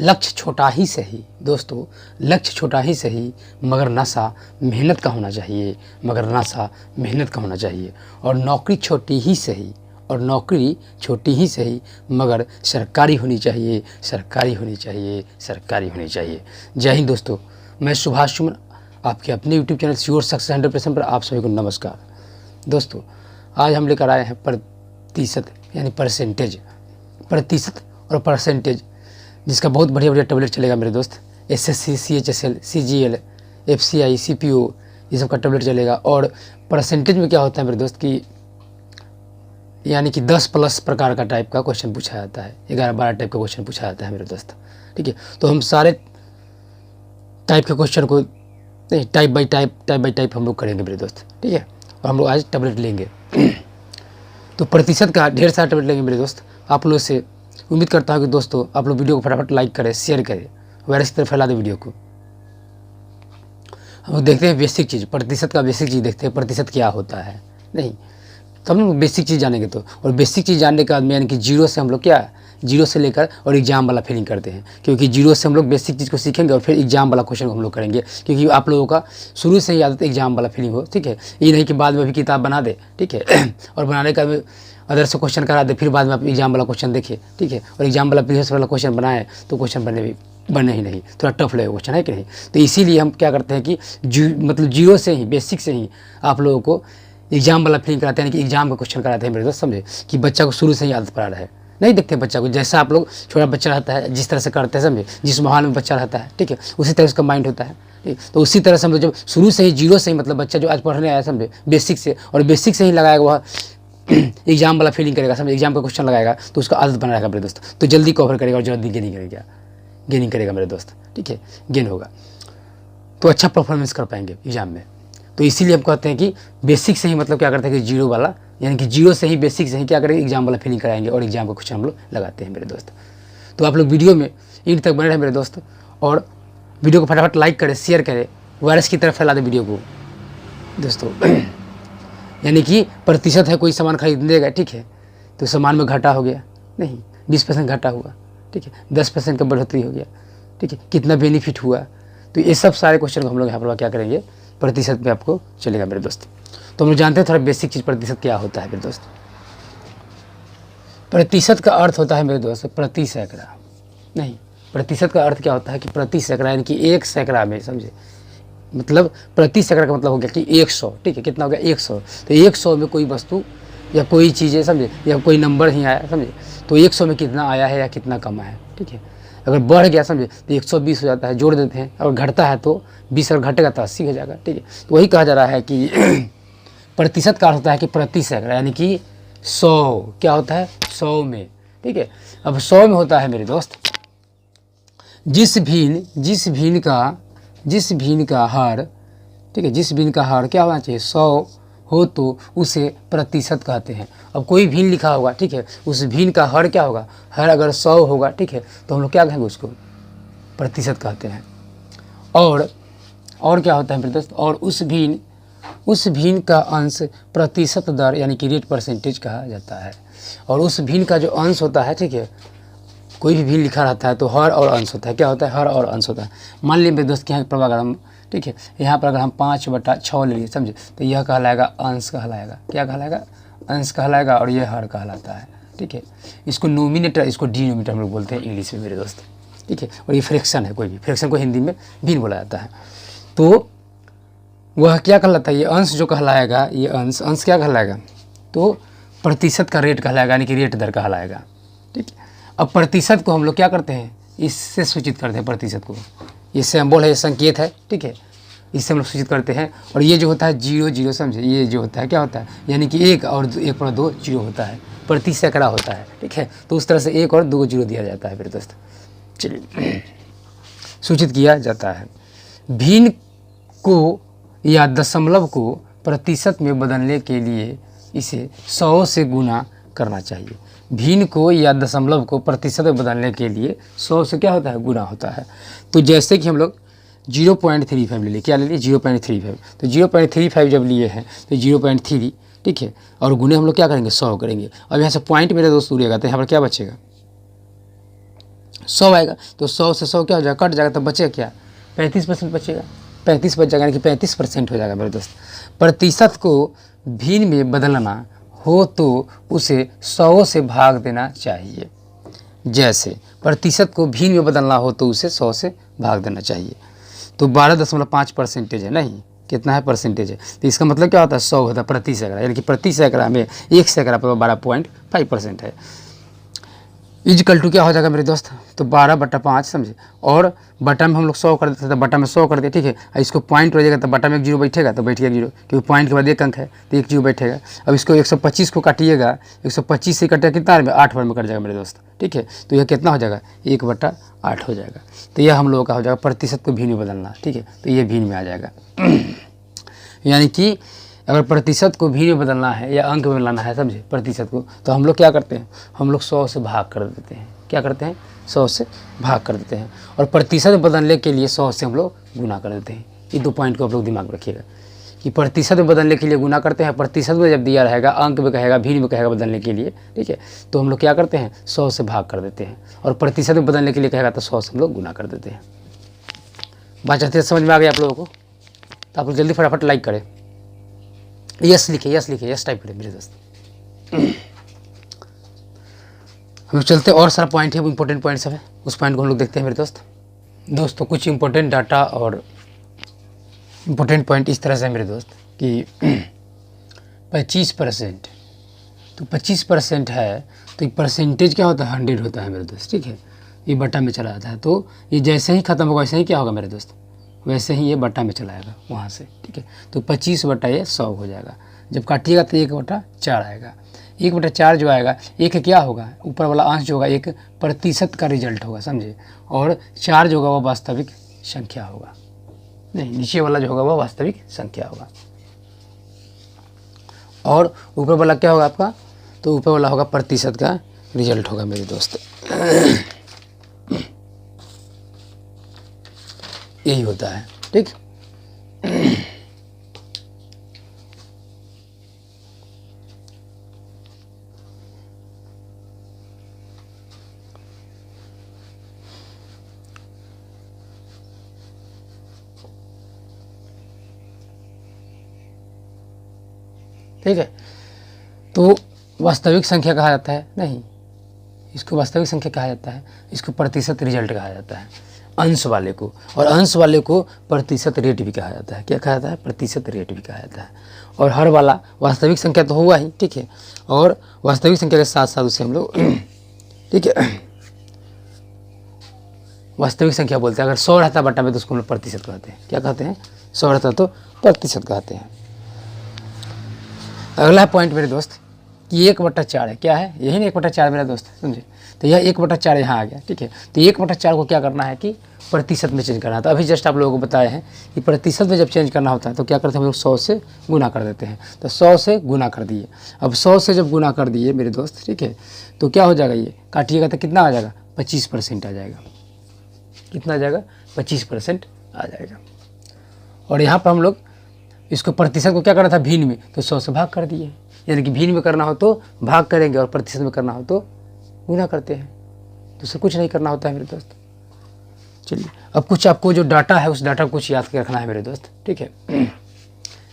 लक्ष्य छोटा ही सही दोस्तों, लक्ष्य छोटा ही सही, मगर नशा मेहनत का होना चाहिए, मगर नशा मेहनत का होना चाहिए। और नौकरी छोटी ही सही, और नौकरी छोटी ही सही, मगर सरकारी होनी चाहिए, सरकारी होनी चाहिए, सरकारी होनी चाहिए। जय हिंद दोस्तों, मैं सुभाष सुमन, आपके अपने यूट्यूब चैनल श्योर सक्सेस 100% पर आप सभी को नमस्कार। दोस्तों आज हम लेकर आए हैं प्रतिशत यानी परसेंटेज, प्रतिशत और परसेंटेज, जिसका बहुत बढ़िया बढ़िया टैबलेट चलेगा मेरे दोस्त। SSC, CHSL, CGL, FCI, CPO, ये सब का टैबलेट चलेगा। और परसेंटेज में क्या होता है मेरे दोस्त कि यानी कि 10+ प्रकार का टाइप का क्वेश्चन पूछा जाता है, 11-12 टाइप का क्वेश्चन पूछा जाता है मेरे दोस्त। ठीक है, तो हम सारे टाइप के क्वेश्चन को नहीं, टाइप बाई टाइप हम लोग करेंगे मेरे दोस्त। ठीक है, और हम लोग आज टैबलेट लेंगे तो प्रतिशत का ढेर सारा टैबलेट लेंगे मेरे दोस्त। आप लोग से उम्मीद करता हूँ कि दोस्तों आप लोग वीडियो को फटाफट लाइक करें, शेयर करें, वायरस की तरफ फैला दें वीडियो को। हम लोग देखते हैं बेसिक चीज़, प्रतिशत का बेसिक चीज़ देखते हैं, प्रतिशत क्या होता है। नहीं, तब हम लोग बेसिक चीज़ जानेंगे तो, और बेसिक चीज़ जानने के बाद में यानी कि जीरो से हम लोग क्या, जीरो से लेकर और एग्जाम वाला फीलिंग करते हैं, क्योंकि जीरो से हम लोग बेसिक चीज़ को सीखेंगे और फिर एग्जाम वाला क्वेश्चन को हम लोग करेंगे, क्योंकि आप लोगों का शुरू से ही आदत एग्जाम वाला फीलिंग हो। ठीक है, ये नहीं कि बाद में भी किताब बना दे, ठीक है और बनाने का अदर से क्वेश्चन करा दे, फिर बाद में आप एग्जाम वाला क्वेश्चन देखिए। ठीक है, और एग्जाम वाला प्रीवियस वाला क्वेश्चन बनाए तो क्वेश्चन बने ही नहीं, थोड़ा टफ लगेगा क्वेश्चन, है कि नहीं। तो इसीलिए हम क्या करते हैं कि मतलब जीरो से ही, बेसिक से ही आप लोगों को एग्जाम वाला फीलिंग कराते हैं, यानी कि एग्जाम का क्वेश्चन कराते हैं मेरे दोस्त, समझे, कि बच्चा को शुरू से ही आदत पड़ा रहे। नहीं देखते बच्चा को, जैसा आप लोग छोटा बच्चा रहता है जिस तरह से करते हैं, समझे, जिस माहौल में बच्चा रहता है, ठीक है, उसी तरह उसका माइंड होता है। ठीक, तो उसी तरह से हम लोग जब शुरू से ही जीरो से ही, मतलब बच्चा जो आज पढ़ने आया, समझे, बेसिक से, और बेसिक से ही लगाएगा वह एग्जाम वाला फीलिंग करेगा, समझे, एग्जाम का क्वेश्चन लगाएगा तो उसका आदत बना रहेगा मेरे दोस्त, तो जल्दी कवर करेगा और जल्दी गेनिंग करेगा मेरे दोस्त। ठीक है, गेन होगा तो अच्छा परफॉर्मेंस कर पाएंगे एग्जाम में। तो इसीलिए हम कहते हैं कि बेसिक से ही, मतलब क्या करते हैं कि जीरो वाला, यानी कि जीरो से ही, बेसिक से ही क्या करेंगे, एग्जाम वाला फीलिंग कराएंगे और एग्जाम का क्वेश्चन हम लोग लगाते हैं मेरे दोस्त। तो आप लोग वीडियो में एंड तक बने रहे मेरे दोस्त, और वीडियो को फटाफट लाइक करें, शेयर करें, वायरस की तरफ फैला दें वीडियो को दोस्तों। यानी कि प्रतिशत है, कोई सामान खरीदने गए, ठीक है, तो सामान में घाटा हो गया, नहीं 20% घाटा हुआ, ठीक है, 10% का बढ़ोतरी हो गया, ठीक है, कितना बेनिफिट हुआ, तो ये सब सारे क्वेश्चन को हम लोग यहाँ पर क्या करेंगे, प्रतिशत पे आपको चलेगा मेरे दोस्त। तो हम लोग जानते हैं थोड़ा बेसिक चीज़, प्रतिशत क्या होता है मेरे दोस्त। प्रतिशत का अर्थ होता है मेरे दोस्त प्रति सैकड़ा। नहीं, प्रतिशत का अर्थ क्या होता है कि प्रति सैकड़ा, यानी कि 1 सैकड़ा में, समझे, मतलब प्रति सैकड़ा का मतलब हो गया कि 100, ठीक है, कितना हो गया 100, तो 100 में कोई वस्तु या कोई चीज़ें, समझे, या कोई नंबर ही आया, समझे, तो 100 में कितना आया है या कितना कम है। ठीक है, अगर बढ़ गया, समझे, तो 120 हो जाता है, जोड़ देते हैं, और घटता है तो 20, और घटेगा तो 80 हो जाएगा। ठीक है, तो वही कहा जा रहा है कि प्रतिशत का अर्थ होता है कि प्रति सैकड़ा, यानी कि 100 क्या होता है, 100 में। ठीक है, अब 100 में होता है मेरे दोस्त, जिस भीन का हर, ठीक है, जिस भीन का हर क्या होना चाहिए, 100 हो तो उसे प्रतिशत कहते हैं। अब कोई भीन लिखा होगा, ठीक है, उस भीन का हर क्या होगा, हर अगर 100 होगा, ठीक है, तो हम लोग क्या कहेंगे, उसको प्रतिशत कहते हैं। और क्या होता है मेरे दोस्त, और उस भीन का अंश प्रतिशत दर, यानी कि रेट, परसेंटेज कहा जाता है। और उस भीन का जो अंश होता है, ठीक है, कोई भी भीन लिखा रहता है तो हर और अंश होता है, क्या होता है, हर और अंश होता है। मान लीजिए मेरे दोस्त कि यहाँ पर अगर हम, ठीक है, यहाँ पर अगर हम 5/6 ले लिए, समझे, तो यह कहलाएगा अंश कहलाएगा, क्या कहलाएगा, अंश कहलाएगा, और यह हर कहलाता है। ठीक है, इसको नोमिनेटर, इसको डिनोमिनेटर हम लोग बोलते हैं इंग्लिश में मेरे दोस्त। ठीक है, और ये फ्रैक्शन है, कोई भी फ्रैक्शन को हिंदी में भीन बोला जाता है। तो वह क्या कहलाता है, ये अंश जो कहलाएगा, ये अंश क्या कहलाएगा, तो प्रतिशत का रेट कहलाएगा, यानी कि रेट दर कहलाएगा। ठीक है, अब प्रतिशत को हम लोग क्या करते हैं, इससे सूचित करते हैं प्रतिशत को, ये सिंबल है, संकेत है, ठीक है, इससे हम लोग सूचित करते हैं। और ये जो होता है 0, समझे, ये जो होता है क्या होता है, यानी कि 1 और 1 पर 2 जीरो होता है, प्रति सैकड़ा होता है। ठीक है, तो उस तरह से 1 और 2 जीरो दिया जाता है मेरे दोस्त, चलिए सूचित किया जाता है। भीन को या दशमलव को प्रतिशत में बदलने के लिए इसे 100 से गुना करना चाहिए। भीन को या दशमलव को प्रतिशत में बदलने के लिए 100 से क्या होता है, गुना होता है। तो जैसे कि हम लोग 0.35 ले लिए, क्या ले लिए, 0.35, तो 0.35 जब लिए हैं तो 0.3, ठीक है, और गुने हम लोग क्या करेंगे, 100 करेंगे। अब यहाँ से पॉइंट मेरे दोस्त उड़ेगा, तो यहाँ पर क्या बचेगा, 100 आएगा, तो 100 से 100 क्या हो जाएगा, कट जाएगा, तो बचेगा क्या, 35% बचेगा, 35 बच जाएगा, यानी कि 35% हो जाएगा मेरे दोस्त। प्रतिशत को भिन्न में बदलना हो तो उसे 100 से भाग देना चाहिए। जैसे प्रतिशत को भिन्न में बदलना हो तो उसे 100 से भाग देना चाहिए। तो 12.5% है, नहीं कितना है परसेंटेज है, तो इसका मतलब क्या होता है, 100 होता है प्रति सैकड़ा, यानी कि प्रति सैकड़ा में 1 सैकड़ा पर 12.5% है। इजकल टू क्या हो जाएगा मेरे दोस्त, तो 12/5 समझे, और बटा में हम लोग 100 कर देते हैं, तो बटा में 100 कर दिए, ठीक है। इसको पॉइंट हो जाएगा, तो बटा में 1 जीरो बैठेगा, तो बैठ गया 0, क्योंकि पॉइंट के बाद 1 अंक है तो 1 जीरो बैठेगा। अब इसको 125 को काटिएगा, 125 से कटेगा कितना में, 8 बार में कट जाएगा मेरे दोस्त, ठीक है। तो यह कितना हो जाएगा, 1/8 हो जाएगा। तो यह हम लोगों का हो जाएगा प्रतिशत को भिन्न में बदलना, ठीक है, तो ये भिन्न में आ जाएगा। यानी कि अगर प्रतिशत को भिन्न में बदलना है या अंक में लाना है, समझे, प्रतिशत को, तो हम लोग क्या करते हैं, हम लोग 100 से भाग कर देते हैं। क्या करते हैं, 100 से भाग कर देते हैं। और प्रतिशत बदलने के लिए 100 से हम लोग गुना कर देते हैं। ये 2 पॉइंट को आप लोग दिमाग में रखिएगा कि प्रतिशत में बदलने के लिए गुना करते हैं, प्रतिशत में जब दिया रहेगा, अंक में कहेगा, भिन्न में कहेगा बदलने के लिए, ठीक है, तो हम लोग क्या करते हैं, 100 से भाग कर देते हैं। और प्रतिशत में बदलने के लिए कहेगा तो 100 से हम लोग गुना कर देते हैं। बात चाहते समझ में आ गया आप लोगों को, तो आप लोग जल्दी फटाफट लाइक करें, यस लिखे, यस टाइप करें मेरे दोस्त। हम लोग चलते, और सारा पॉइंट है, वो इंपॉर्टेंट पॉइंट सब है, उस पॉइंट को हम लोग देखते हैं मेरे दोस्त। दोस्तों कुछ इंपॉर्टेंट डाटा और इम्पोर्टेंट पॉइंट इस तरह से है मेरे दोस्त कि 25%, तो 25% है, तो एक परसेंटेज क्या होता है, 100 होता है मेरे दोस्त, ठीक है। ये बटा में चला जाता है, तो ये जैसे ही ख़त्म होगा वैसे ही क्या होगा मेरे दोस्त, वैसे ही ये बटा में चला आएगा वहाँ से, ठीक है। तो 25/100 हो जाएगा। जब काटिएगा तो 1/4 आएगा। 1/4 जो आएगा, एक क्या होगा, ऊपर वाला अंश जो होगा एक प्रतिशत का रिजल्ट होगा, समझे, और 4 जो होगा वो वास्तविक संख्या होगा, नहीं नीचे वाला जो होगा वो वास्तविक संख्या होगा। और ऊपर वाला क्या होगा आपका, तो ऊपर वाला होगा प्रतिशत का रिजल्ट होगा मेरे दोस्त। यही होता है, ठीक। ठीक है, तो वास्तविक संख्या कहा जाता है, नहीं इसको वास्तविक संख्या कहा जाता है, इसको प्रतिशत रिजल्ट कहा जाता है, अंश वाले को। और अंश वाले को प्रतिशत रेट भी कहा जाता है। क्या कहा जाता है, प्रतिशत रेट भी कहा जाता है। और हर वाला वास्तविक संख्या तो हुआ ही, ठीक है, और वास्तविक संख्या के साथ साथ उसे हम लोग ठीक है वास्तविक संख्या बोलते हैं। अगर 100 रहता बटा में तो उसको हम लोग प्रतिशत कहते हैं। क्या कहते हैं, 100 रहता तो प्रतिशत कहते हैं। अगला पॉइंट मेरे दोस्त कि 1/4 है, क्या है, यही ना 1/4 मेरा दोस्त, समझे। तो यह 1/4 यहाँ आ गया, ठीक है। तो 1/4 को क्या करना है कि प्रतिशत में चेंज करना है। तो अभी जस्ट आप लोगों को बताए हैं कि प्रतिशत में जब चेंज करना होता है तो क्या करते हैं हम लोग, 100 से गुना कर देते हैं। तो 100 से गुना कर दिए। अब 100 से जब गुना कर दिए मेरे दोस्त, ठीक है, तो क्या हो जाएगा, ये काटिएगा तो कितना आ जाएगा, 25% आ जाएगा। कितना आ जाएगा, 25% आ जाएगा। और यहाँ पर हम लोग इसको प्रतिशत को क्या करना था, भिन्न में, तो 100 से भाग कर दिए। यानी कि भिन्न में करना हो तो भाग करेंगे और प्रतिशत में करना हो तो गुना करते हैं। दूसरा कुछ नहीं करना होता है मेरे दोस्त। चलिए अब कुछ आपको जो डाटा है उस डाटा को कुछ याद कर रखना है मेरे दोस्त, ठीक है।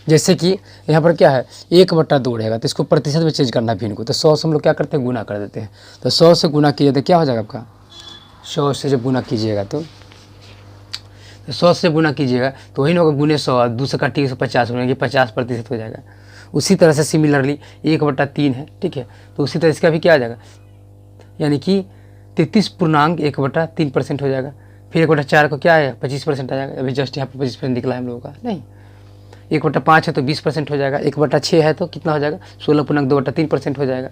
जैसे कि यहाँ पर क्या है, 1/2 रहेगा, तो इसको प्रतिशत में चेंज करना है भिन्न को। तो 100 से हम लोग क्या करते हैं, गुना कर देते हैं। तो 100 से गुना किए तो क्या हो जाएगा आपका, 100 से जब गुना कीजिएगा तो 100 से गुना कीजिएगा तो वही ना होगा, गुने 100, दूसरा काटिए 150 होगा, 50% हो जाएगा। उसी तरह से सिमिलरली 1/3 है, ठीक है, तो उसी तरह इसका भी क्या आ जाएगा, यानी कि 33.1/3% हो जाएगा। फिर 1/4 को क्या आएगा, 25% आ जाएगा। अभी जस्ट यहाँ पर 25% निकला है हम लोगों का, नहीं 1/5 है तो 20% हो जाएगा। 1/6 है तो कितना हो जाएगा, 16.2/3% हो जाएगा।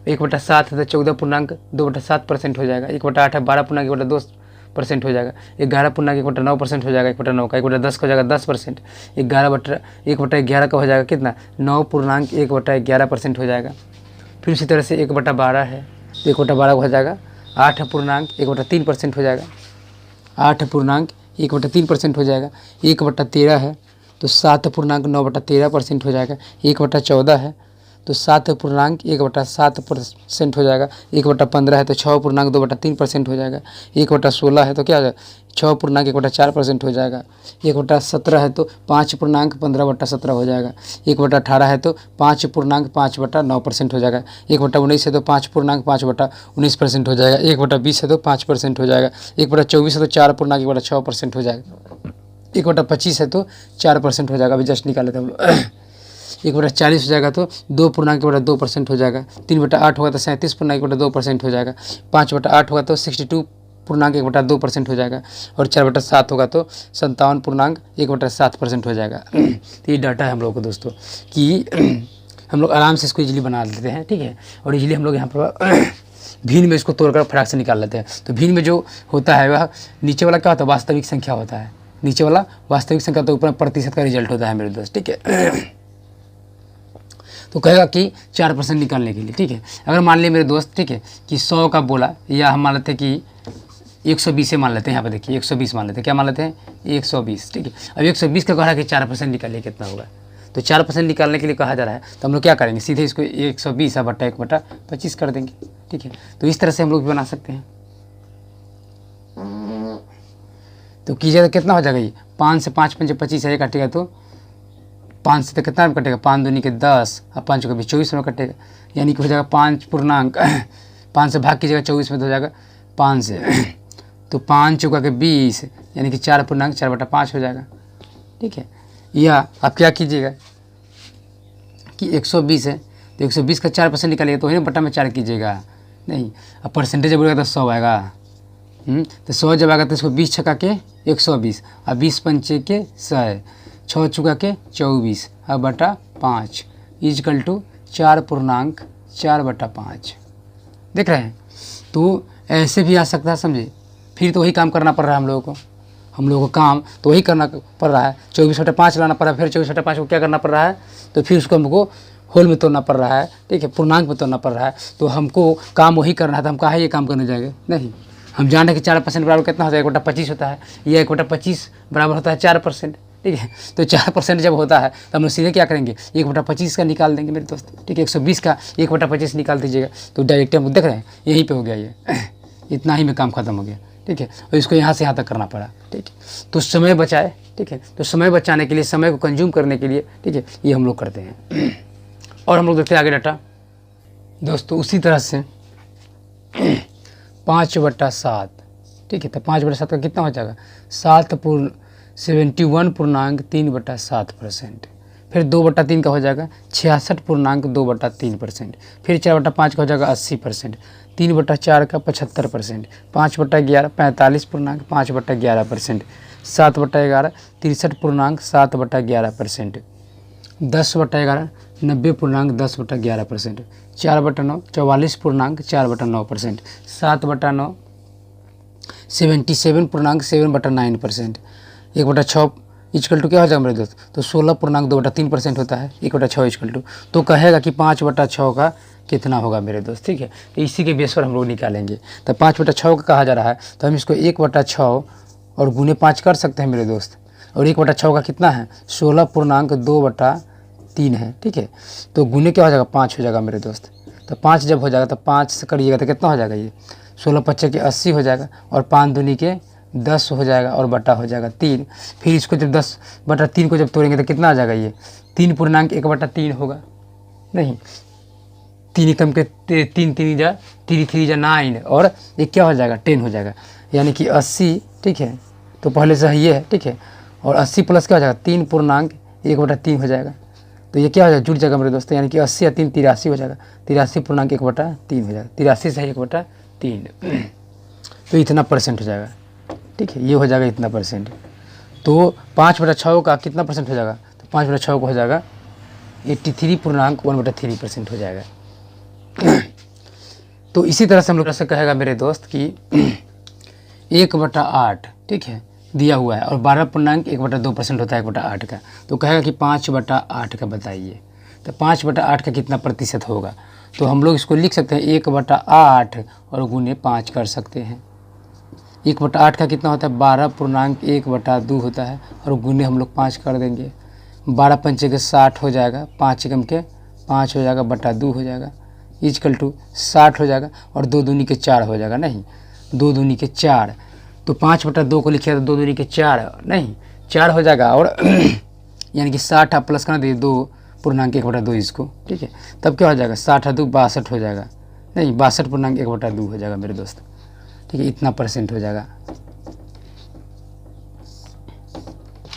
1/7 है तो 14.2/7% हो जाएगा। 1/8 है 12.1/2% हो जाएगा। 11.1/9% हो जाएगा। 1/9 का 1/10 का हो जाएगा 10%। 1/11 का हो जाएगा कितना, 9.1/11% हो जाएगा। फिर उसी तरह से 1/12 है तो 1/12 हो जाएगा 8.1/3% हो जाएगा। 8.1/3% हो जाएगा। 1/13 है तो 7.9/13% हो जाएगा। 1/14 है तो 7.1/7% हो जाएगा। 1/15 है तो 6.2/3% हो जाएगा। 1/16 है तो क्या हो जाएगा 6.1/4% हो जाएगा। 1/17 है तो 5.15/17 हो जाएगा। 1/18 है तो 5.5/9% हो जाएगा। 1/19 है तो 5.5/19% हो जाएगा। 1/20 है तो 5% हो जाएगा। 1/24 है तो 4.1/6% हो जाएगा। 1/25 है तो 4% हो जाएगा। अभी जस्ट निकाले थे हम लोग। 1/40 हो जाएगा तो 2.2% हो जाएगा। 3/8 होगा तो 37.1/2% हो जाएगा। 5/8 होगा तो 62.1/2% हो जाएगा। और 4/7 होगा तो 57.1/7% हो जाएगा। तो ये डाटा है हम लोग को दोस्तों कि हम लोग आराम से इसको इजीली बना लेते हैं, ठीक है। और इजीली हम लोग यहाँ पर भिन्न में इसको तोड़कर फटाक से निकाल लेते हैं। तो भिन्न में जो होता है वह नीचे वाला क्या होता है, वास्तविक संख्या होता है। नीचे वाला वास्तविक संख्या तो ऊपर प्रतिशत का रिजल्ट होता है मेरे दोस्त, ठीक है। तो कहेगा कि 4% निकालने के लिए, ठीक है। अगर मान लिया मेरे दोस्त, ठीक है, कि 100 का बोला, या हम मान लेते हैं कि 120 से मान लेते हैं। यहाँ पर देखिए 120 मान लेते हैं। क्या मान लेते हैं 120, ठीक है। अब 120 का कह रहा है कि 4% निकालिए, कितना होगा। तो 4% निकालने के लिए कहा जा रहा है, तो हम लोग क्या करेंगे, सीधे इसको 120/1/25 कर देंगे, ठीक है। तो इस तरह से हम लोग भी बना सकते हैं। तो कीजिएगा तो कितना हो जाएगा ये 5 से 5 पंजे 25 है, काटेगा तो 5 से तो कितना में कटेगा, 5 दूनी के 10 और 5 का भी 24 में कटेगा। यानी कि हो जाएगा 5 से भाग कीजिएगा 24 में तो हो जाएगा 5 से, तो 5 चौका के 20 यानी कि 4.4/5 हो जाएगा, ठीक है। या आप क्या कीजिएगा कि 120 है तो 120 का 4% निकालिएगा तो वही बटा में 4 कीजिएगा, नहीं अब परसेंटेज बोलेगा तो 100 आएगा। तो 100 जब आएगा तो इसको 20 छक्का के 120 और 20 पंचे के 100, 6 चुका के 24 और बटा 5 इजकल टू 4.4/5। देख रहे हैं। तो ऐसे भी आ सकता है, समझे। फिर तो वही काम करना पड़ रहा है हम लोगों को काम तो वही करना पड़ रहा है। 24/5 लाना पड़ रहा है। फिर 24/5 को क्या करना पड़ रहा है, तो फिर उसको हमको होल में तोड़ना पड़ रहा है, ठीक है, पूर्णांक में तोड़ना पड़ रहा है। तो हमको काम वही करना है, तो हम कहाँ ये काम करने जाएंगे, नहीं। हम जान रहे कि 4% बराबर कितना होता है, 1/25 होता है। ये 1/25 बराबर होता है 4%, ठीक है। तो 4% जब होता है तो हम लोग सीधे क्या करेंगे, 1/25 का निकाल देंगे मेरे दोस्त, ठीक है। 120 का 1/25 निकाल दीजिएगा तो डायरेक्ट हम देख रहे हैं यहीं पे हो गया ये इतना ही में काम खत्म हो गया, ठीक है। और इसको यहाँ से यहाँ तक करना पड़ा, ठीक है। तो समय बचाए, ठीक है। तो समय बचाने के लिए, समय को कंज्यूम करने के लिए, ठीक है, ये हम लोग करते हैं। और हम लोग देखते हैं आगे डाटा दोस्तों। उसी तरह से 5/7, ठीक है। तो 5/7 का कितना हो जाएगा 71.3/7%। फिर 2/3 का हो जाएगा 66.2/3%। फिर 4/5 का हो जाएगा 80%। 3/4 का 75%। 5/11 45.5/11%। 7/11 63.7/11%। 10/11 90.10/11%। 4/9 44.4/9%। 7/9 77.7/9%। 1/6 इजकल टू क्या हो जाएगा मेरे दोस्त, तो 16.2/3% होता है। 1/6 इजकल टू, तो कहेगा कि 5/6 का कितना होगा मेरे दोस्त, ठीक है। तो इसी के बेस पर हम लोग निकालेंगे। तो 5/6 का कहा जा रहा है, तो हम इसको 1/6 और गुने 5 कर सकते हैं मेरे दोस्त। और 1/6 का कितना है 16.2/3 है, ठीक है। तो गुने क्या हो जाएगा 5 हो जाएगा मेरे दोस्त। तो 5 जब हो जाएगा तो 5 से करिएगा तो कितना हो जाएगा, ये 16×5 के 80 हो जाएगा। और 5 दूनी के 10 हो जाएगा और बटा हो जाएगा 3। फिर इसको जब 10/3 को जब तोड़ेंगे तो कितना आ जाएगा, ये 3.1/3 होगा, नहीं 3 कम के 3 3 जा 9 और ये क्या हो जाएगा 10 हो जाएगा। यानी कि 80, ठीक है। तो पहले से ये है, ठीक है। और 80 प्लस क्या हो जाएगा 3.1/3 हो जाएगा। तो ये क्या हो जाएगा जुड़ जाएगा मेरे दोस्तों। यानी कि 80 या 3 83 हो जाएगा। 83.1/3 हो जाएगा। 83 से 1/3 तो इतना परसेंट हो जाएगा, ठीक है। ये हो जाएगा इतना परसेंट। तो 5/6 का कितना परसेंट हो जाएगा, तो 5/6 को हो जाएगा 83.1/3% हो जाएगा। तो इसी तरह से हम लोग से कहेगा मेरे दोस्त कि 1/8, ठीक है, दिया हुआ है और 12.1/2% होता है 1/8 का। तो कहेगा कि 5/8 का बताइए। तो 5/8 का कितना प्रतिशत होगा, तो हम लोग इसको लिख सकते हैं 1/8 और गुने 5 कर सकते हैं। 1/8 का कितना होता है 12.1/2 होता है और गुने हम लोग 5 कर देंगे। 12×5 = 60 हो जाएगा। 5 × 5 हो जाएगा बटा 2 हो जाएगा इजकल टू 60 हो जाएगा और 2 दूनी के 4 हो जाएगा, नहीं 2 दूनी के 4, तो 5 बटा 2 को लिखिए तो 2 दूनी के 4 नहीं 4 हो जाएगा और यानी कि 60 आप प्लस करना दीजिए 2.1/2 इसको, ठीक है। तब क्या हो जाएगा 60 और 2 62 हो जाएगा, नहीं 62.1/2 हो जाएगा मेरे दोस्त, ठीक है। इतना परसेंट हो जाएगा,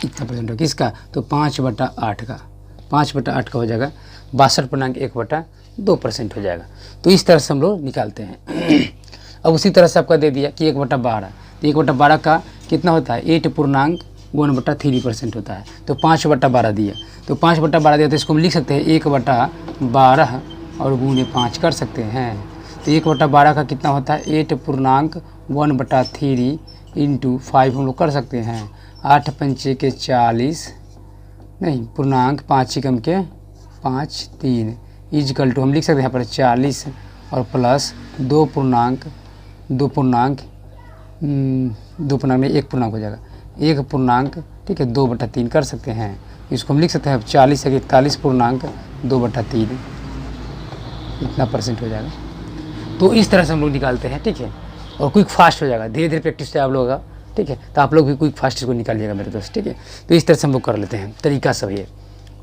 इतना परसेंट हो किसका, तो 5/8 का, 5/8 का हो जाएगा 62.1/2% हो जाएगा। तो इस तरह से हम लोग निकालते हैं। अब उसी तरह से आपका दे दिया कि 1/12, तो 1/12 का कितना होता है 8.1/3% होता है, तो 5/12 दिया, तो 5/12 दिया तो इसको हम लिख सकते हैं 1/12 और गुणे 5 कर सकते हैं। तो 1/12 का कितना होता है 8.1/3 इंटू 5 हम लोग कर सकते हैं, 8 पंचे के 40 नहीं पूर्णांक 5 एकम के 5 3 इजकल टू हम लिख सकते हैं यहाँ पर 40 और प्लस 2 पूर्णांक नहीं 1 पूर्णांक हो जाएगा 1 पूर्णांक, ठीक है 2/3 कर सकते हैं। इसको हम लिख सकते हैं 40 है 41.2/3 इतना परसेंट हो जाएगा। तो इस तरह से हम लोग निकालते हैं, ठीक है। और क्विक फास्ट हो जाएगा, धीरे धीरे प्रैक्टिस से आप लोगों का, ठीक है। तो आप लोग भी क्विक फास्ट को निकालिएगा मेरे दोस्त, ठीक है। तो इस तरह से हम लोग कर लेते हैं, तरीका सब ये।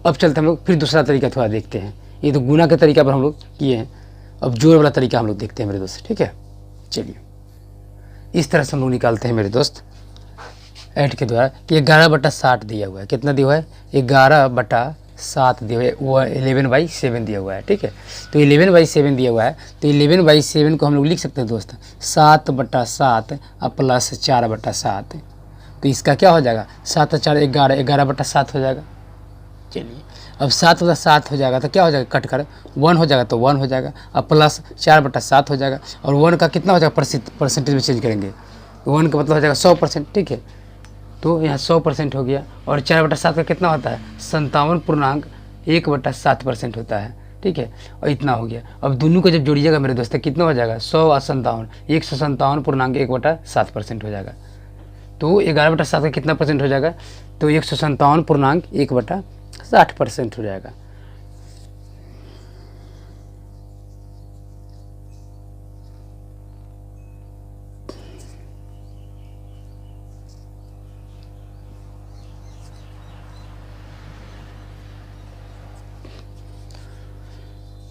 अब चलते हम लोग फिर दूसरा तरीका थोड़ा देखते हैं। ये तो गुना के तरीका पर हम लोग किए हैं, अब जोड़ वाला तरीका हम लोग देखते हैं मेरे दोस्त, ठीक है। चलिए इस तरह से हम लोग निकालते हैं मेरे दोस्त ऐड के द्वारा कि 11/60 दिया हुआ है, कितना दिया हुआ है 11/7 दिया हुआ है, वो 11/7 दिया हुआ है, ठीक है। तो 11/7 दिया हुआ है, तो 11/7 को हम लोग लिख सकते हैं दोस्त 7/7 और प्लस 4/7, तो इसका क्या हो जाएगा 7 और 4 11, 11/7 हो जाएगा। चलिए अब 7/7 हो जाएगा तो क्या हो जाएगा कट कर 1 हो जाएगा, तो 1 हो जाएगा, अब प्लस 4/7 हो जाएगा, और 1 का कितना हो जाएगा परसेंटेज में चेंज करेंगे, 1 का मतलब हो जाएगा 100%, ठीक है। तो यहाँ 100% हो गया, और 4/7 का कितना होता है 57.1/7% होता है, ठीक है। और इतना हो गया। अब दोनों को जब जोड़िएगा मेरे दोस्त कितना हो जाएगा 100 और 57, 157.1/7% हो जाएगा। तो 11/7 का कितना परसेंट हो जाएगा, तो 157.1/60% हो जाएगा।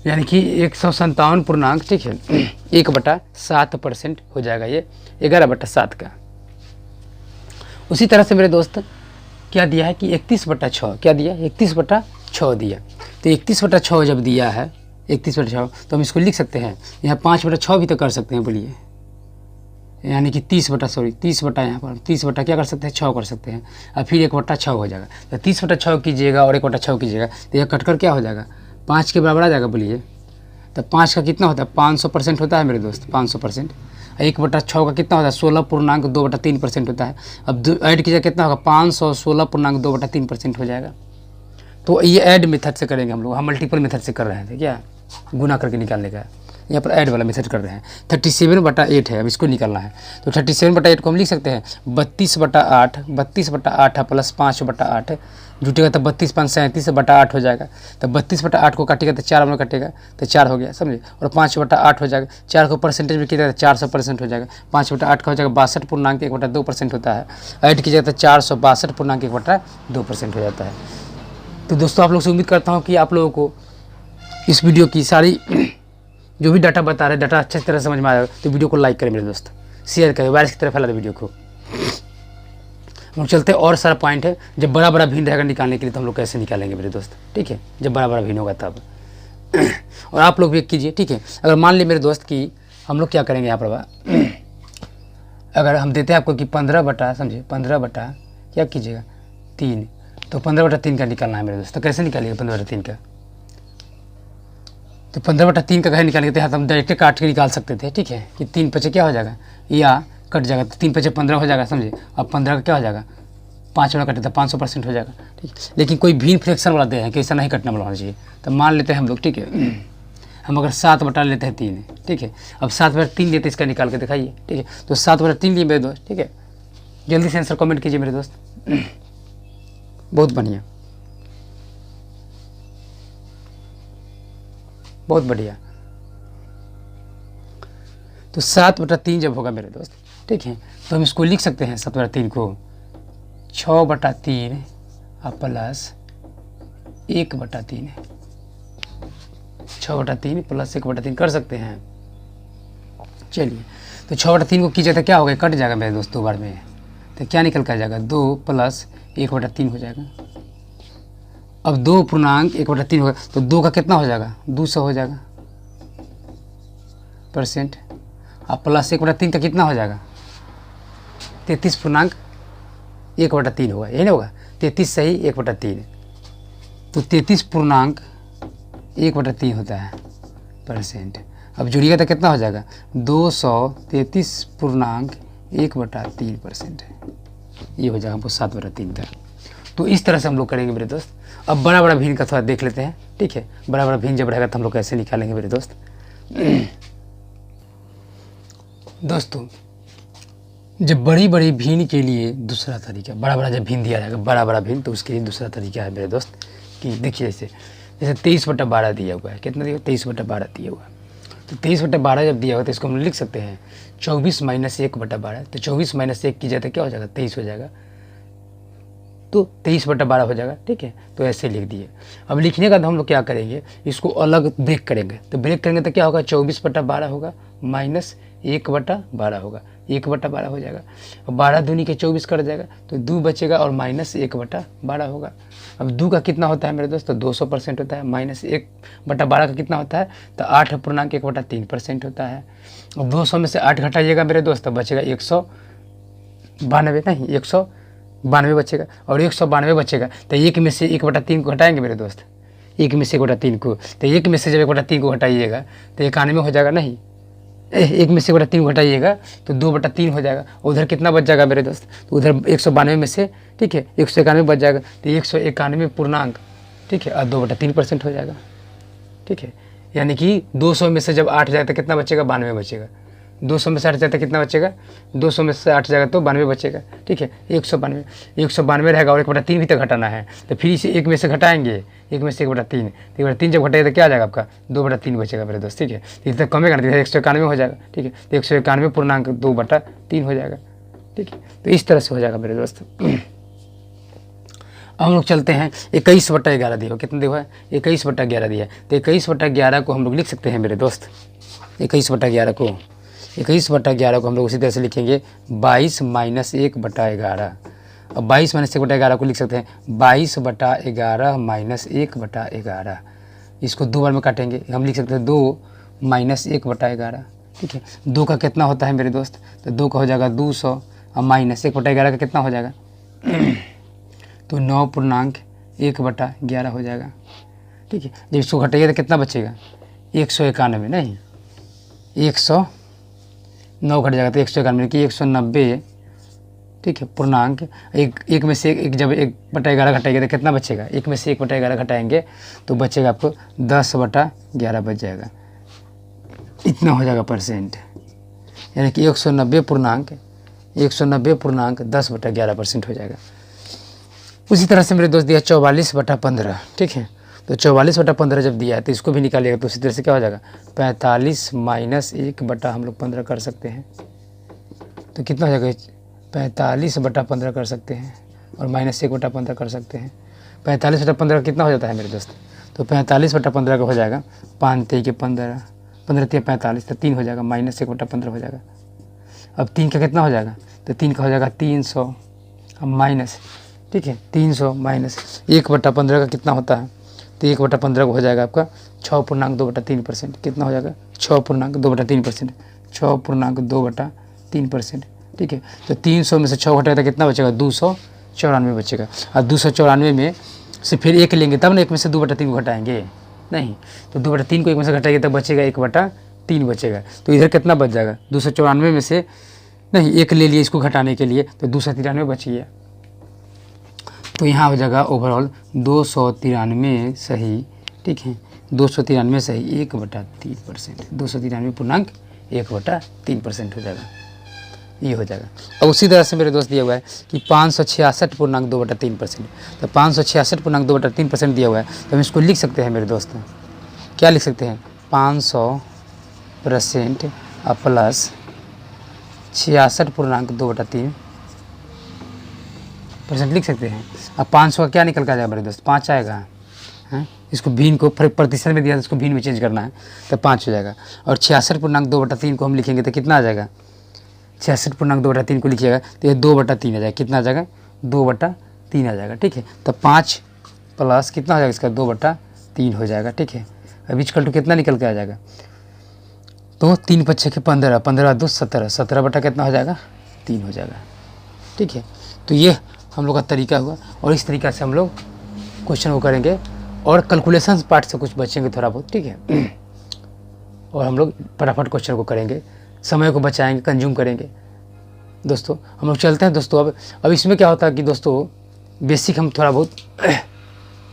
यानी कि 157 ठीक है 1/7% हो जाएगा ये 11/7 का। उसी तरह से मेरे दोस्त क्या दिया है कि 31/6, क्या दिया 31/6 दिया। तो 31/6 जब दिया है 31/6 तो हम इसको लिख सकते हैं, यहाँ 5/6 भी तो कर सकते हैं, बोलिए यानी कि 30 यहाँ पर 30 बटा क्या कर सकते हैं 6 कर सकते हैं, और फिर 1/6 हो जाएगा। तो 30/6 कीजिएगा और 1/6 कीजिएगा तो यह कटकर क्या हो जाएगा 5 के बराबर आ जाएगा, बोलिए। तो 5 का कितना होता है 500% होता है मेरे दोस्त 500%। 1/6 का कितना होता है 16.2/3% होता है। अब ऐड कीजिए कितना होगा 516.2/3% हो जाएगा। तो ये ऐड मेथड से करेंगे हम लोग, हम मल्टीपल मेथड से कर रहे थे क्या, गुना करके निकालने का, यहाँ पर ऐड वाला मेथड कर रहे हैं। 37/8 है, अब इसको निकालना है। तो 37/8 को हम लिख सकते हैं 32/8 प्लस 5/8 जुटेगा तो 32 5 37/8 हो जाएगा। तो 32/8 को काटेगा तो 4 में कटेगा तो 4 हो गया, समझे। और 5/8 हो जाएगा, 4 को परसेंटेज में कीजिएगा तो 400% हो जाएगा। 5/8 का हो जाएगा 62.1/2% होता है। ऐड कीजिएगा तो 462.1/2% हो जाता है। तो दोस्तों आप लोग से उम्मीद करता हूँ कि आप लोगों को इस वीडियो की सारी जो भी डाटा बता रहे हैं डाटा अच्छी तरह समझ में आएगा। तो वीडियो को लाइक करें मेरे दोस्त, शेयर करें, वायरस की तरह फैला दें वीडियो को। हम चलते और सारा पॉइंट है, जब बड़ा बड़ा भिन्न रहेगा निकालने के लिए तो हम लोग कैसे निकालेंगे मेरे दोस्त, ठीक है। जब बड़ा बड़ा भिन्न होगा तब और आप लोग भी कीजिए, ठीक है। अगर मान ली मेरे दोस्त कि हम लोग क्या करेंगे यहाँ पर अगर हम देते हैं आपको कि 15 समझे 15 क्या कीजिएगा 3, तो 15/3 का निकालना है मेरे दोस्त। तो कैसे निकालिएगा 15/3 का, तो 15/3 का कहे निकालेंगे तो यहाँ हम डायरेक्ट काट के निकाल सकते थे, ठीक है। कि 3 पचे क्या हो जाएगा या कट जाएगा, तो 3 पचे 15 हो जाएगा, समझे। अब 15 का क्या हो जाएगा 5 वाला कटे तो 500% हो जाएगा, ठीक। लेकिन कोई भी फ्रैक्शन वाला दे है कि ऐसा नहीं कटना वाला होना चाहिए। तो मान लेते हैं हम लोग, ठीक है। हम अगर 7 बटा लेते हैं 3, ठीक है। अब 7/3 लेते हैं, इसका निकाल के दिखाइए, ठीक है। तो 7/3 लिए मेरे दोस्त, ठीक है। जल्दी से आंसर कमेंट कीजिए मेरे दोस्त, बहुत बढ़िया। बहुत बढ़िया। तो 7/3 जब होगा मेरे दोस्त, ठीक है, तो हम इसको लिख सकते हैं 7/3 को 6/3 प्लस 1/3 है। 6/3 प्लस 1/3 कर सकते हैं। चलिए, तो 6/3 को कीजिए तो क्या होगा, कट जाएगा मेरे दोस्त 2 बार में, तो क्या निकल कर जाएगा 2 प्लस 1/3 हो जाएगा। अब 2 पूर्णांक 1/3 होगा तो 2 का कितना हो जाएगा, 200 हो जाएगा %। अब प्लस 1/3 का कितना हो जाएगा, 33 पूर्णांक 1/3 होगा, यही ना होगा, 33 सही 1/3, तो 33 पूर्णांक 1/3 होता है %। अब जुड़िएगा तो कितना हो जाएगा, 233 पूर्णांक 1/3%, ये हो जाएगा हमको 7/3 का। तो इस तरह से हम लोग करेंगे मेरे दोस्त। अब बड़ा बड़ा भिन्न का थोड़ा देख लेते हैं, ठीक है, बड़ा बड़ा भिन्न जब रहेगा तो हम लोग कैसे निकालेंगे मेरे दोस्त। दोस्तों, जब बड़ी बड़ी भिन्न के लिए दूसरा तरीका, बड़ा बड़ा जब भिन्न दिया जाएगा, बड़ा बड़ा भिन्न, तो उसके लिए दूसरा तरीका है मेरे दोस्त कि देखिए जैसे 23/12 दिया हुआ है, कितना दिया, 23/12 दिया हुआ है। तो 23/12 जब दिया हुआ तो इसको हम लिख सकते हैं 24 - 1/12, तो 24 - 1 की जाए तो क्या हो जाएगा, 23 हो जाएगा, तो 23/12 हो जाएगा, ठीक है, तो ऐसे लिख दिए। अब लिखने का तो हम लोग क्या करेंगे, इसको अलग ब्रेक करेंगे, तो ब्रेक करेंगे तो क्या होगा, 24/12 होगा माइनस 1/12 होगा, 1/12 हो जाएगा। अब 12 दूनी के 24 कर जाएगा, तो 2 बचेगा और माइनस 1/12 होगा। अब 2 का कितना होता है मेरे दोस्त, तो 200% होता है, माइनस 1/12 का कितना होता है, तो 8.1/3% होता है। अब 200 में से 8 घटाइएगा मेरे दोस्त, तो बचेगा 192, नहीं 192 बचेगा, और 192 बचेगा तो 1 में से 1/3 को घटाएंगे मेरे दोस्त, 1 में से 1/3 को, तो 1 में से जब 1/3 को घटाइएगा तो 91 हो जाएगा, नहीं 1 में से 1/3 को घटाइएगा तो 2/3 हो जाएगा। उधर कितना बच जाएगा मेरे दोस्त, तो उधर 192 में से, ठीक है, 191 बच जाएगा, तो 191 पूर्णांक, ठीक है, और 2/3% हो जाएगा, ठीक है। यानी कि 200 में से जब 8 जाएगा तो कितना बचेगा, 92 बचेगा, 200 में से 8 जाएगा तो कितना बचेगा, 200 में से 8 जाएगा तो 92 बचेगा, ठीक है, 192 रहेगा, और 1/3 भी तो घटाना है, तो फिर इसे 1 में से घटाएंगे, 1 में से 1/3, 1/3 जब घटाएगा तो क्या आ जाएगा आपका, 2/3 बचेगा मेरे दोस्त, ठीक है, इतना कमेगा ना, 191 हो जाएगा, ठीक है, तो 191 पूर्णांक 2/3 हो जाएगा, ठीक है। तो इस तरह से हो जाएगा मेरे दोस्त। अब हम लोग चलते हैं 21/11 दिया, कितना दिया है, 21/11 दिया है, तो 21/11 को हम लोग लिख सकते हैं मेरे दोस्त, 21/11 को, 21/11 को हम लोग उसी तरह से लिखेंगे 22 - 1/11। अब 22 - 1/11 को लिख सकते हैं 22/11 - 1/11। इसको 2 बार में काटेंगे, हम लिख सकते हैं 2 - 1/11, ठीक है। 2 का कितना होता है मेरे दोस्त, तो 2 का हो जाएगा 200, और माइनस 1/11 का कितना हो जाएगा तो 9.1/11 हो जाएगा, ठीक है। जब इसको घटाइए तो कितना बचेगा, 191, नहीं 109 घट जाएगा तो 191 की 190, ठीक है, पूर्णांक एक में से एक जब 1/11 घटाएंगे तो कितना बचेगा, 1 में से 1/11 घटाएंगे तो बचेगा आपको 10/11 बच जाएगा, इतना हो जाएगा %। यानी कि 190 पूर्णांक 10/11% हो जाएगा। उसी तरह से मेरे दोस्त दिया 44/15, ठीक है, तो 44/15 जब दिया है तो इसको भी निकालिएगा तो उसी तरह से क्या हो जाएगा, 45 - 1/, हम लोग 15 कर सकते हैं, तो कितना हो जाएगा, 45/15 कर सकते हैं, और -1/15 कर सकते हैं। 45/15 कितना हो जाता है मेरे दोस्त, तो 45/15 का हो जाएगा 5 × 3 = 15, 15 × 3 = 45, तो 3 हो जाएगा, -1/15 हो जाएगा। अब 3 का कितना हो जाएगा, तो 3 का हो जाएगा 300, अब माइनस, ठीक है, 300 माइनस 1/15 का कितना होता है, तो 1/15 को हो जाएगा आपका 6.2/3%, कितना हो जाएगा 6.2/3%, 6.2/3%, ठीक है। तो 300 में से 6 घटाएगा तो कितना बचेगा, 294 बचेगा, और 294 में से फिर 1 लेंगे तब ना 1 में से 2/3 को घटाएंगे, नहीं तो 2/3 को 1 में से घटाएंगे तब बचेगा 1/3 बचेगा, तो इधर कितना बच जाएगा, 294 में से नहीं 1 ले लिए इसको घटाने के लिए, तो 293 बच गया, तो यहाँ हो जाएगा ओवरऑल 293 सही, ठीक है, 293 सही 1/3%, 293.1/3% हो जाएगा, ये हो जाएगा। अब उसी तरह से मेरे दोस्त दिया हुआ है कि 566.2/3%, तो 566.2/3% दिया हुआ है, तो हम इसको लिख सकते हैं मेरे दोस्त, क्या लिख सकते हैं, 500% प्लस 66.2/3% लिख सकते हैं। अब 500 का क्या निकल कर आ जाएगा मेरे दोस्त, 5 आएगा हैं। इसको भिन्न को प्रतिशत में दिया तो इसको भिन्न में चेंज करना है तो 5 हो जाएगा। और 66.2/3 को हम लिखेंगे तो कितना आ जाएगा, 66.2/3 को लिखिएगा तो ये 2/3 आ जाएगा। कितना आ जाएगा, 2/3 आ जाएगा। ठीक है, तो 5 प्लस कितना हो जाएगा इसका, 2/3 हो जाएगा। ठीक है, अब इक्वल टू कितना निकल के आ जाएगा, तो 3 × 5 = 15, 15 × 2 = 17, 17 बटा कितना हो जाएगा, 3 हो जाएगा। ठीक है, तो ये हम लोग का तरीका हुआ और इस तरीक़ा से हम लोग क्वेश्चन को करेंगे और कैलकुलेशन पार्ट से कुछ बचेंगे थोड़ा बहुत। ठीक है, और हम लोग फटाफट क्वेश्चन को करेंगे, समय को बचाएंगे, कंज्यूम करेंगे। दोस्तों हम लोग चलते हैं दोस्तों। अब इसमें क्या होता है कि दोस्तों बेसिक हम थोड़ा बहुत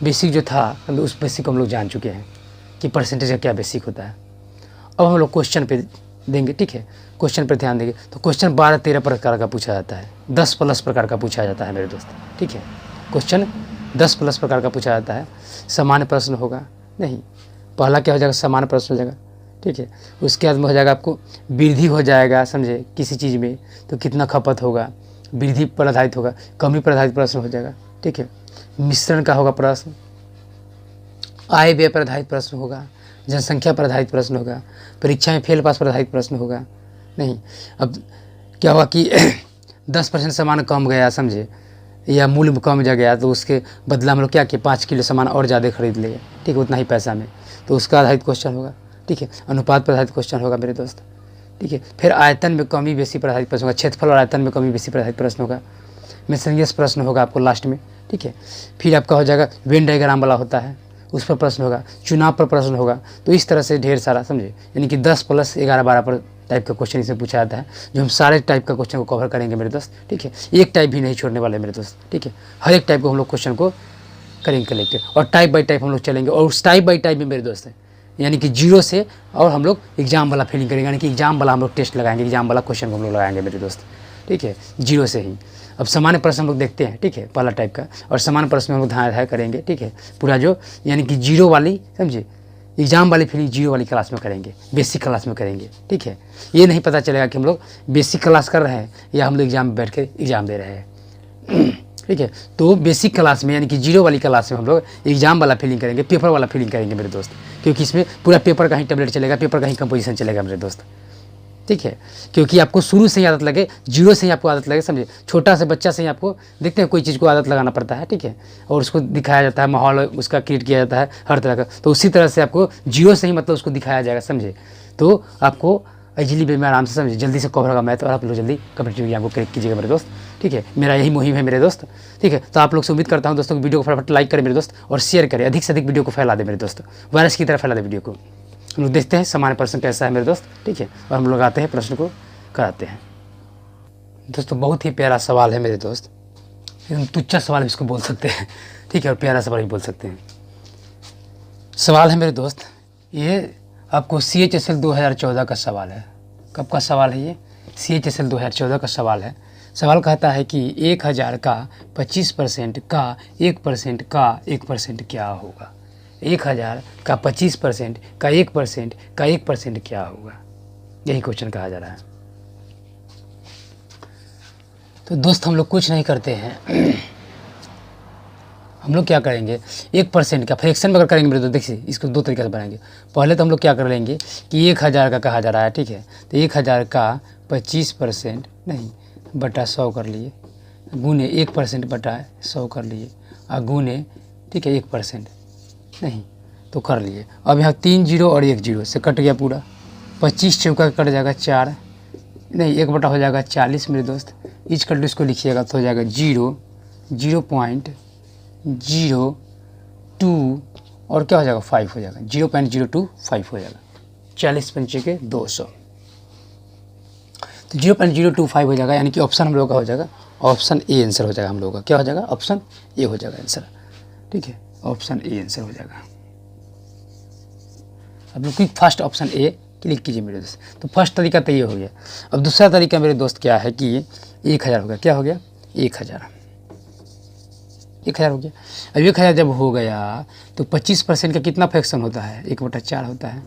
बेसिक जो था मतलब उस बेसिक को हम लोग जान चुके हैं कि परसेंटेज का क्या बेसिक होता है। अब हम लोग क्वेश्चन पे देंगे। ठीक है, क्वेश्चन पर ध्यान देंगे तो क्वेश्चन 12-13 प्रकार का पूछा जाता है, 10+ प्रकार का पूछा जाता है मेरे दोस्त। ठीक है, क्वेश्चन 10+ प्रकार का पूछा जाता है। सामान्य प्रश्न होगा नहीं, पहला क्या हो जाएगा, सामान्य प्रश्न हो जाएगा। ठीक है, उसके बाद में हो जाएगा आपको वृद्धि हो जाएगा, समझे, किसी चीज़ में तो कितना खपत होगा, वृद्धि पर आधारित होगा, कमी पर आधारित प्रश्न हो जाएगा। ठीक है, मिश्रण का होगा प्रश्न, आय व्यय पर आधारित प्रश्न होगा, जनसंख्या पर आधारित प्रश्न होगा, परीक्षा में फेल पास पर आधारित प्रश्न होगा। नहीं, अब क्या हुआ कि 10% सामान कम गया, समझे, या मूल्य कम जा गया तो उसके बदला हम लोग क्या किए, 5 किलो सामान और ज़्यादा खरीद लिए। ठीक है, उतना ही पैसा में, तो उसका आधारित क्वेश्चन होगा। ठीक है, अनुपात पर आधारित क्वेश्चन होगा मेरे दोस्त। ठीक है, फिर आयतन में कमी बेसी पर आधारित प्रश्न होगा, क्षेत्रफल और आयतन में कमी बेसी पर आधारित प्रश्न होगा, मिसलेनियस प्रश्न होगा आपको लास्ट में। ठीक है, फिर आपका हो जाएगा वेन डायग्राम वाला होता है, उस पर प्रश्न होगा, चुनाव पर प्रश्न होगा। तो इस तरह से ढेर सारा, समझे, यानी कि 10 + 11 12 पर टाइप का क्वेश्चन इसमें पूछा जाता है, जो हम सारे टाइप का क्वेश्चन को कवर करेंगे मेरे दोस्त। ठीक है, एक टाइप भी नहीं छोड़ने वाले मेरे दोस्त। ठीक है, हर एक टाइप को हम लोग क्वेश्चन को करेंगे कलेक्ट, और टाइप बाई टाइप हम लोग चलेंगे। और उस टाइप बाई टाइप में मेरे दोस्त है, यानी कि 0 से और हम लोग एग्जाम वाला फीलिंग करेंगे, यानी कि एग्जाम वाला हम लोग टेस्ट लगाएंगे, एग्जाम वाला क्वेश्चन को हम लोग लगाएंगे मेरे दोस्त। ठीक है, 0 से ही। अब सामान्य प्रश्न हम लोग देखते हैं। ठीक है, पहला टाइप का, और सामान्य प्रश्न में हम लोग ध्यान करेंगे। ठीक है, पूरा जो यानी कि 0 वाली, समझे, एग्जाम वाली फीलिंग 0 वाली क्लास में करेंगे, बेसिक क्लास में करेंगे। ठीक है, ये नहीं पता चलेगा कि हम लोग बेसिक क्लास कर रहे हैं या हम लोग एग्जाम में बैठ के एग्जाम दे रहे हैं। ठीक है, तो बेसिक क्लास में यानी कि 0 वाली क्लास में हम लोग एग्जाम वाला फीलिंग करेंगे, पेपर वाला फीलिंग करेंगे मेरे दोस्त, क्योंकि इसमें पूरा पेपर का ही टैबलेट चलेगा, पेपर का ही कंपोजिशन चलेगा मेरे दोस्त। ठीक है, क्योंकि आपको शुरू से ही आदत लगे, 0 से ही आपको आदत लगे, समझे, छोटा से बच्चा से ही आपको देखते हैं कोई चीज़ को आदत लगाना पड़ता है। ठीक है, और उसको दिखाया जाता है, माहौल उसका क्रिएट किया जाता है हर तरह का, तो उसी तरह से आपको 0 से ही मतलब उसको दिखाया जाएगा, समझे, तो आपको इजीली वे में आराम से, समझे, जल्दी से कवर होगा मैथ, और आप लोग जल्दी कम्पिटिटिव एग्जाम को क्रैक कीजिएगा मेरे दोस्त। ठीक है, मेरा यही मुहिम है मेरे दोस्त। ठीक है, तो आप लोग से उम्मीद करता हूँ दोस्तों, वीडियो को फटाफट लाइक करें मेरे दोस्त और शेयर करें, अधिक से अधिक वीडियो को फैला दे मेरे दोस्त, वायरस की तरह फैला दे वीडियो को। हम लोग देखते हैं सामान्य प्रश्न कैसा है मेरे दोस्त। ठीक है, और हम लोग आते हैं प्रश्न को कराते हैं। दोस्तों बहुत ही प्यारा सवाल है मेरे दोस्त, एकदम तुच्छा सवाल इसको बोल सकते हैं। ठीक है, और प्यारा सवाल भी बोल सकते हैं। सवाल है मेरे दोस्त, ये आपको CHSL 2014 का सवाल है। कब का सवाल है ये? CHSL 2014 का सवाल है। सवाल कहता है कि 1000 का 25% का 1% का 1% क्या होगा। 1000 का 25% का 1% का 1% क्या होगा, यही क्वेश्चन कहा जा रहा है। तो दोस्त हम लोग कुछ नहीं करते हैं, हम लोग क्या करेंगे, 1% का फ्रैक्शन में अगर करेंगे मेरे, तो देखिए इसको 2 तरीके से बनाएंगे। पहले तो हम लोग क्या कर लेंगे कि 1000 का कहा जा रहा है। ठीक है, तो 1000 का 25% नहीं बटा 100 कर लिए, गुने 1% बटा 100 कर लिए, और गुने, ठीक है, 1% नहीं तो कर लिए। अब यहाँ 3 0 और 1 0 से कट गया पूरा, 25 चौका कट जाएगा 4, नहीं 1 बटा हो जाएगा 40 मेरे दोस्त। इच कट इसको लिखिएगा तो हो जाएगा 0.02 और क्या हो जाएगा 5 हो जाएगा, 0.025 हो जाएगा, 40 पंचे के 200, तो 0.025 हो जाएगा। यानी कि ऑप्शन हम लोग का हो जाएगा, ऑप्शन ए आंसर हो जाएगा हम लोग का। क्या हो जाएगा, ऑप्शन ए हो जाएगा आंसर। ठीक है, ऑप्शन ए आंसर हो जाएगा। अब लोग quick fast option A click कीजिए मेरे दोस्त। तो फर्स्ट तरीका तो ये हो गया। अब दूसरा तरीका मेरे दोस्त क्या है कि 1000 हो गया, क्या हो गया 1000 हो गया। अब 1000 जब हो गया तो 25% का कितना फ्रैक्शन होता है, 1/4 होता है।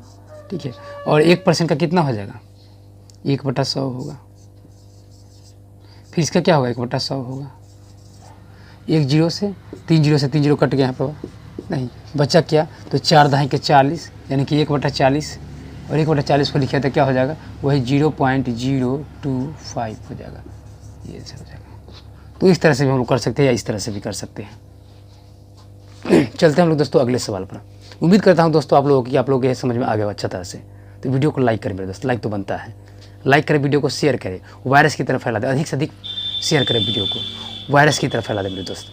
ठीक है। और 1% का कितना हो जाएगा, 1/100 होगा। फिर इसका क्या होगा, 1/100 होगा। 1 जीरो से 3 जीरो से 3 जीरो कट गया यहाँ पर, नहीं बचा क्या, तो 4 दहाई के 40 यानी कि 1/40, और 1/40 को लिखा था क्या हो जाएगा, वही 0.025 हो जाएगा, ये हो जाएगा। तो इस तरह से भी हम लोग कर सकते हैं या इस तरह से भी कर सकते हैं। चलते हैं हम लोग दोस्तों अगले सवाल पर। उम्मीद करता हूँ दोस्तों आप लोगों की ये समझ में आ गया अच्छा तरह से। तो वीडियो को लाइक करें मेरे दोस्त, लाइक तो बनता है, लाइक करें, वीडियो को शेयर करें, वायरस की तरफ फैला दें, अधिक से अधिक शेयर करें वीडियो को, वायरस की तरफ फैला दें मेरे दोस्त।